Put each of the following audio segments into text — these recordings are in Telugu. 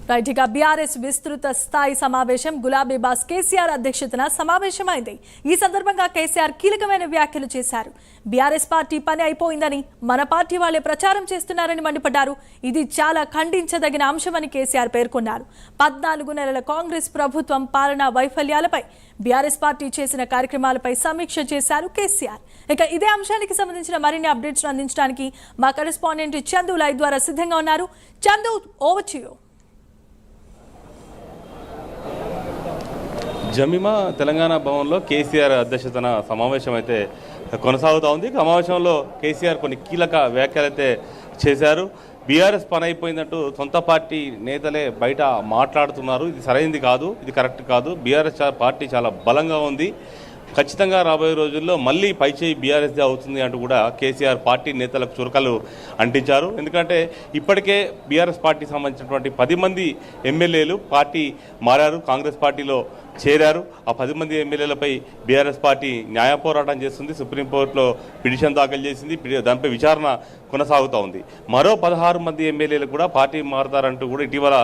రైట్ ఇక బీఆర్ఎస్ విస్తృత స్థాయి సమావేశం గులాబీ బాస్ కేసీఆర్ అధ్యక్షతన సమావేశమైంది. ఈ సందర్భంగా కేసీఆర్ కీలకమైన వ్యాఖ్యలు చేశారు. బీఆర్ఎస్ పార్టీ పని అయిపోయిందని మన పార్టీ వాళ్ళే ప్రచారం చేస్తున్నారని మండిపడ్డారు. ఇది చాలా ఖండించదగిన అంశమని కేసీఆర్ పేర్కొన్నారు. 14 నెలల కాంగ్రెస్ ప్రభుత్వం పాలనా వైఫల్యాలపై బీఆర్ఎస్ పార్టీ చేసిన కార్యక్రమాలపై సమీక్ష చేశారు కేసీఆర్. ఇక ఇదే అంశానికి సంబంధించిన మరిన్ని అప్డేట్స్ అందించడానికి మా కరెస్పాండెంట్ చందు లైవ్ ద్వారా సిద్ధంగా ఉన్నారు. Chandu, over to you. Jemimah Telangana భవన్లో కేసీఆర్ అధ్యక్షతన సమావేశం అయితే కొనసాగుతూ ఉంది. సమావేశంలో కేసీఆర్ కొన్ని కీలక వ్యాఖ్యలు అయితే చేశారు. బీఆర్ఎస్ పని అయిపోయిందంటూ సొంత పార్టీ నేతలే బయట మాట్లాడుతున్నారు. ఇది సరైనది కాదు, ఇది కరెక్ట్ కాదు. బీఆర్ఎస్ పార్టీ చాలా బలంగా ఉంది. ఖచ్చితంగా రాబోయే రోజుల్లో మళ్ళీ పైచేయి బీఆర్ఎస్దే అవుతుంది అంటూ కూడా కేసీఆర్ పార్టీ నేతలకు చురకలు అంటించారు. ఎందుకంటే ఇప్పటికే బీఆర్ఎస్ పార్టీకి సంబంధించినటువంటి 10 మంది ఎమ్మెల్యేలు పార్టీ మారారు, కాంగ్రెస్ పార్టీలో చేరారు. ఆ 10 మంది ఎమ్మెల్యేలపై బీఆర్ఎస్ పార్టీ న్యాయ పోరాటం చేస్తుంది. సుప్రీంకోర్టులో పిటిషన్ దాఖలు చేసింది. దానిపై విచారణ కొనసాగుతూ ఉంది. మరో 16 మంది ఎమ్మెల్యేలు కూడా పార్టీ మారుతారంటూ కూడా ఇటీవల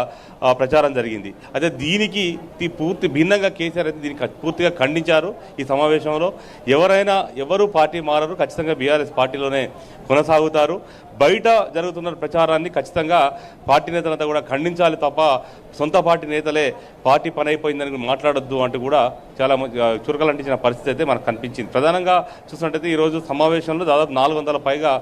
ప్రచారం జరిగింది. అయితే దీనికి పూర్తి భిన్నంగా కేసీఆర్ అయితే దీనికి పూర్తిగా ఖండించారు. ఈ సమావేశంలో ఎవరు పార్టీ మారరు, ఖచ్చితంగా బీఆర్ఎస్ పార్టీలోనే కొనసాగుతారు. బయట జరుగుతున్న ప్రచారాన్ని ఖచ్చితంగా పార్టీ నేతలంతా కూడా ఖండించాలి తప్ప సొంత పార్టీ నేతలే పార్టీ పని అయిపోయిందని మాట్లాడొద్దు అంటూ కూడా చాలా చురకలు అంటించిన పరిస్థితి అయితే మనకు కనిపించింది. ప్రధానంగా చూసినట్టయితే ఈరోజు సమావేశంలో దాదాపు 400 పైగా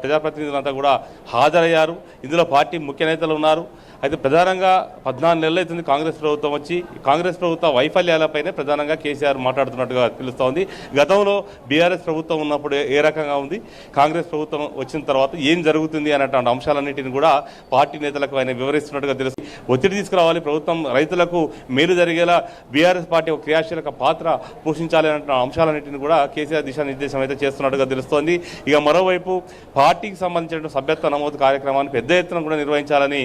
ప్రజాప్రతినిధులంతా కూడా హాజరయ్యారు. ఇందులో పార్టీ ముఖ్య నేతలు ఉన్నారు. అయితే ప్రధానంగా 14 నెలలు అవుతుంది కాంగ్రెస్ ప్రభుత్వం వచ్చి. కాంగ్రెస్ ప్రభుత్వ వైఫల్యాలపైనే ప్రధానంగా కేసీఆర్ మాట్లాడుతున్నట్టుగా తెలుస్తోంది. గతంలో బీఆర్ఎస్ ప్రభుత్వం ఉన్నప్పుడు ఏ రకంగా ఉంది, కాంగ్రెస్ ప్రభుత్వం వచ్చిన తర్వాత ఏం జరుగుతుంది అనేటువంటి అంశాలన్నింటినీ కూడా పార్టీ నేతలకు ఆయన వివరిస్తున్నట్టుగా తెలుస్తుంది. ఒత్తిడి తీసుకురావాలి, ప్రభుత్వం రైతులకు మేలు జరిగేలా బీఆర్ఎస్ పార్టీ ఒక క్రియాశీలక పాత్ర పోషించాలి అనే అంశాలన్నింటినీ కూడా కేసీఆర్ దిశానిర్దేశం అయితే చేస్తున్నట్టుగా తెలుస్తోంది. ఇక మరోవైపు పార్టీకి సంబంధించిన సభ్యత్వ నమోదు కార్యక్రమాన్ని పెద్ద ఎత్తున కూడా నిర్వహించాలని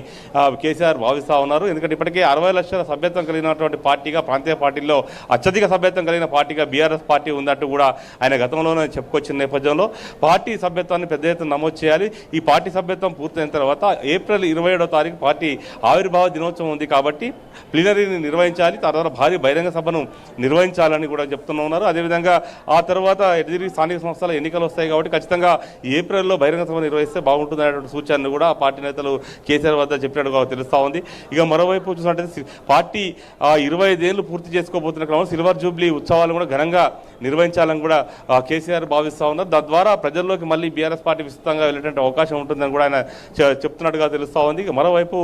కేసీఆర్ భావిస్తూ ఉన్నారు. ఎందుకంటే ఇప్పటికే 60 లక్షల సభ్యత్వం కలిగినటువంటి పార్టీగా, ప్రాంతీయ పార్టీల్లో అత్యధిక సభ్యత్వం కలిగిన పార్టీగా బీఆర్ఎస్ పార్టీ ఉందంటూ కూడా ఆయన గతంలోనే చెప్పుకొచ్చిన నేపథ్యంలో పార్టీ సభ్యత్వాన్ని పెద్ద ఎత్తున నమోదు చేయాలి. ఈ పార్టీ సభ్యత్వం పూర్తయిన తర్వాత ఏప్రిల్ 27వ తారీఖు పార్టీ ఆవిర్భావ దినోత్సవం ఉంది కాబట్టి ప్లీనరీని నిర్వహించాలి, తర్వాత భారీ బహిరంగ సభను నిర్వహించాలని కూడా చెప్తున్నా ఉన్నారు. అదేవిధంగా ఆ తర్వాత ఎదిరి స్థానిక సంస్థల ఎన్నికలు వస్తాయి కాబట్టి ఖచ్చితంగా ఏప్రిల్లో బహిరంగ సభ నిర్వహిస్తే బాగుంటుంది అనేటువంటి సూచనను కూడా పార్టీ నేతలు కేసీఆర్ వద్ద చెప్పినట్టుగా తెలుస్తూ ఉంది. ఇక మరోవైపు చూసినట్టయితే పార్టీ 25 ఏళ్లు పూర్తి చేసుకోబోతున్న క్రమంలో సిల్వర్ జూబ్లీ ఉత్సవాలు కూడా ఘనంగా నిర్వహించాలని కూడా కేసీఆర్ భావిస్తూ ఉన్నారు. తద్వారా ప్రజల్లోకి మళ్ళీ బీఆర్ఎస్ పార్టీ విస్తృతంగా వెళ్ళేటువంటి అవకాశం ఉంటుందని కూడా ఆయన చెప్తున్నట్టుగా తెలుస్తూ ఉంది. ఇక మరోవైపు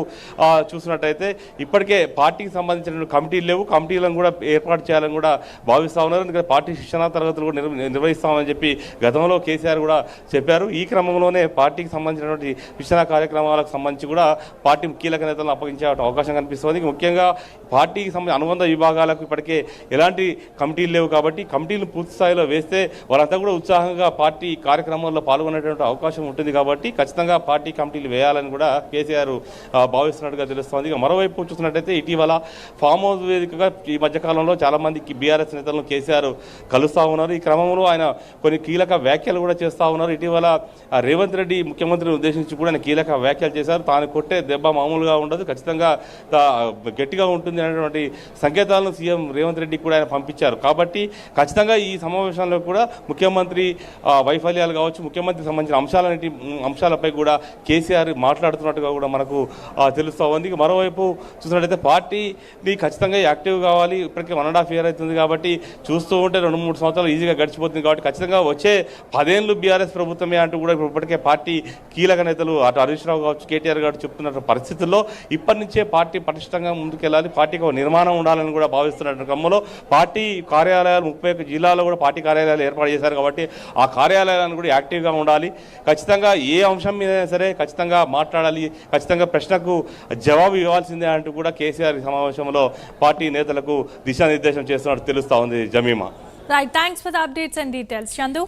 చూసినట్టయితే ఇప్పటికే పార్టీకి సంబంధించిన కమిటీలు లేవు, కమిటీలను కూడా ఏర్పాటు చేయాలని కూడా భావిస్తూ ఉన్నారు. ఎందుకంటే పార్టీ శిక్షణా తరగతులు కూడా నిర్వహిస్తామని చెప్పి గతంలో కేసీఆర్ కూడా చెప్పారు. ఈ క్రమంలోనే పార్టీకి సంబంధించినటువంటి శిక్షణా కార్యక్రమాలకు సంబంధించి కూడా పార్టీ కీలక నేతలను అప్పగించే అవకాశం కనిపిస్తుంది. ముఖ్యంగా పార్టీకి సంబంధించిన అనుబంధ విభాగాలకు ఇప్పటికే ఎలాంటి కమిటీలు లేవు కాబట్టి కమిటీలు పూర్తి స్థాయిలో వేస్తే వాళ్ళంతా కూడా ఉత్సాహంగా పార్టీ కార్యక్రమాల్లో పాల్గొనేటువంటి అవకాశం ఉంటుంది కాబట్టి ఖచ్చితంగా పార్టీ కమిటీలు వేయాలని కూడా కేసీఆర్ భావిస్తున్నట్టుగా తెలుస్తోంది. ఇక మరోవైపు చూసినట్టయితే ఇటీవల ఫామ్ హౌస్ వేదికగా ఈ మధ్యకాలంలో చాలా మందికి బీఆర్ఎస్ నేతలను కేసీఆర్ కలుస్తూ ఉన్నారు. ఈ క్రమంలో ఆయన కొన్ని కీలక వ్యాఖ్యలు కూడా చేస్తూ ఉన్నారు. ఇటీవల రేవంత్ రెడ్డి ముఖ్యమంత్రిని ఉద్దేశించి కూడా ఆయన కీలక వ్యాఖ్యలు చేశారు. తాను కొట్టే దెబ్బ మామూలుగా ఉండదు, ఖచ్చితంగా గట్టిగా ఉంటుంది అనేటువంటి సంకేతాలను సీఎం రేవంత్ రెడ్డి కూడా ఆయన పంపించారు. కాబట్టి ఖచ్చితంగా ఈ సమావేశంలో కూడా ముఖ్యమంత్రి వైఫల్యాలు కావచ్చు, ముఖ్యమంత్రికి సంబంధించిన అంశాలపై కూడా కేసీఆర్ మాట్లాడుతున్నట్టుగా కూడా మనకు తెలుస్తూ ఉంది. మరోవైపు చూసినట్టయితే పార్టీని ఖచ్చితంగా యాక్టివ్ కావాలి. ఇప్పటికే 1.5 year అవుతుంది కాబట్టి చూస్తూ ఉంటే 2-3 సంవత్సరాలు ఈజీగా గడిచిపోతుంది కాబట్టి ఖచ్చితంగా వచ్చే 10 ఏళ్ళు బీఆర్ఎస్ ప్రభుత్వమే అంటూ కూడా ఇప్పటికే పార్టీ కీలక నేతలు అటు హరీష్ రావు కావచ్చు, కేటీఆర్ గారు చెప్తున్న పరిస్థితుల్లో ఇప్పటి నుంచే పార్టీ పటిష్టంగా ముందుకెళ్ళాలి, పార్టీకి ఒక నిర్మాణం ఉండాలని కూడా భావిస్తున్న క్రమంలో పార్టీ కార్యాలయాలు 31 జిల్లాలో కూడా పార్టీ కార్యాలయాలు ఏర్పాటు చేశారు కాబట్టి ఆ కార్యాలయాలను కూడా యాక్టివ్గా ఉండాలి. ఖచ్చితంగా ఏ అంశం మీద సరే ఖచ్చితంగా మాట్లాడాలి, ఖచ్చితంగా ప్రశ్నకు జవాబు ఇవ్వాల్సిందే అంటూ కూడా కేసీఆర్ సమావేశంలో పార్టీ నేతలకు దిశానిర్దేశం చేస్తున్నట్టు తెలుస్తూ ఉంది. Jemimah. Right, thanks for the updates and details Chandu.